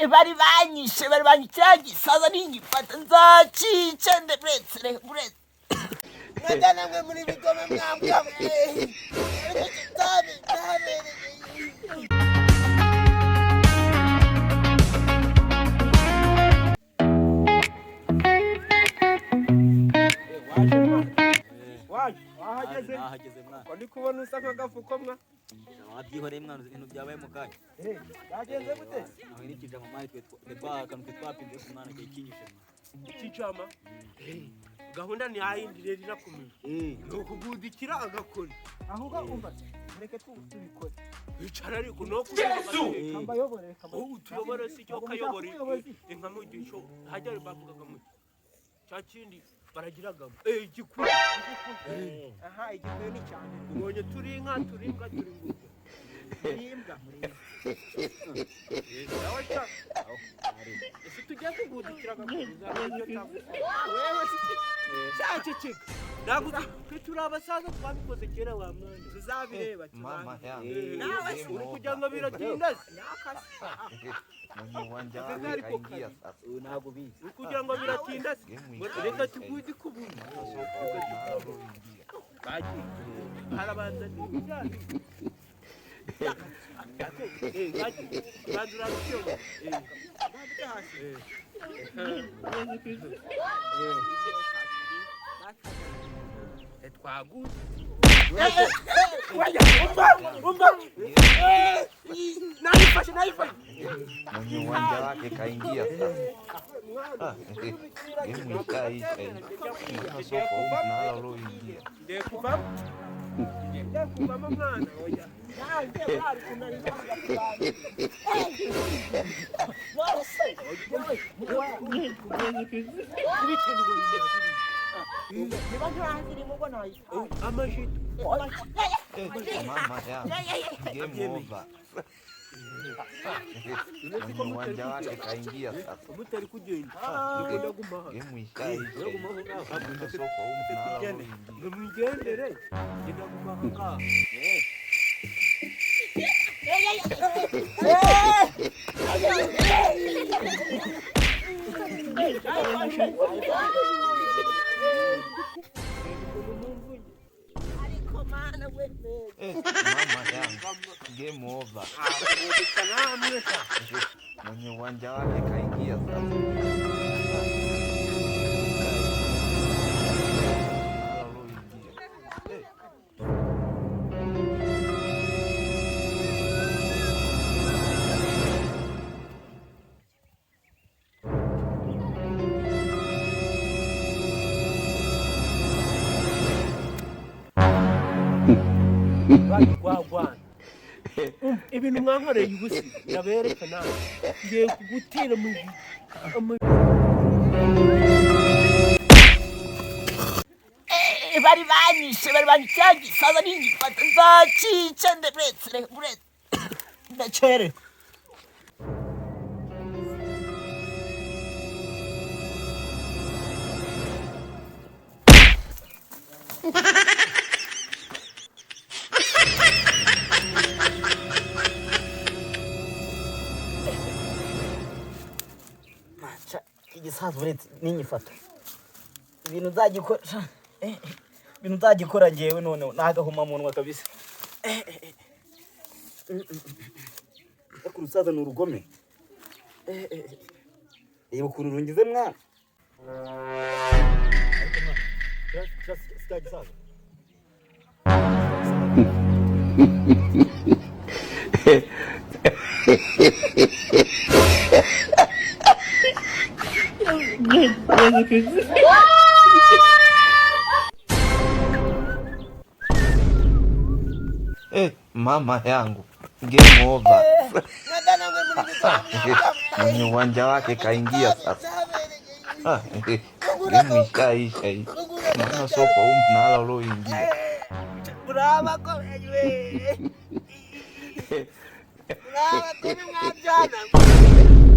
bari banyishe saza n'ingifata nzacica ndetse Nadana mwe muri bigome mwambwa Ahageze mwana. Ndi kubona usa nk'agafuko mwa. Wabyihoreye mwana ibintu byabaye mu kanya. Yagenze gute? Aho irikije mu mari twe twakanuke twapinze ku mwana kikinyishe. Ikicama. Gahunda ni ayindi rero irakomeye. Ukugudikira agakora. Aho umva mureke tubikore. Bicara ariko no kambayobore utuyobore si cyo kayobore inka mu gisho hajya bavugaga mu cyakindi baragiragamo igikuru aha igikuru ni cyane ubonye turi inka turi nguryo imbwa yawe cha ese tujya kugudikira agakuza n'icyo tavuga wewe cyaceceka naguze turi abasaza twabikoze kera wa mwana tuzabireba mama nawe uri kugira ngo biratinda nakasa mwenye uwanja wake kaingia sasa ntago bizi uri kugira ngo biratinda reka tugudi kubuna baji harabanza n'ibijyanye baji bandura cyo twaguze umba naifashe mwenye uwanja wake kaingia sasa gemu ikaisha mwana sofa unaala uloingia ndekuva mwana oya mama yangu game over mwenye uwanja wake kaingia sasa mutari kugenda gemu ikaisha mwana sofa unaala uloingia mwigendere genda gumaha mama yangu game over mwenye uwanja wake kaingia sasa Wagwana ibintu mwankoreye ubusi ndabereka nawe ngiye kugutera mu bari banyishe saza n'ingifata nzacica ndetse ndacere igisaza uretse n'inyifata ibintu nzagikora ngewe none nagahuma munwa kabisa urusaza ni urugome reba ukuntu rungize mwana gisaza mama yangu game over mwenye uwanja wake kaingia sasa gemu ikaisha hii mwana sofa unaala uloingia brava komewe brava tena mwana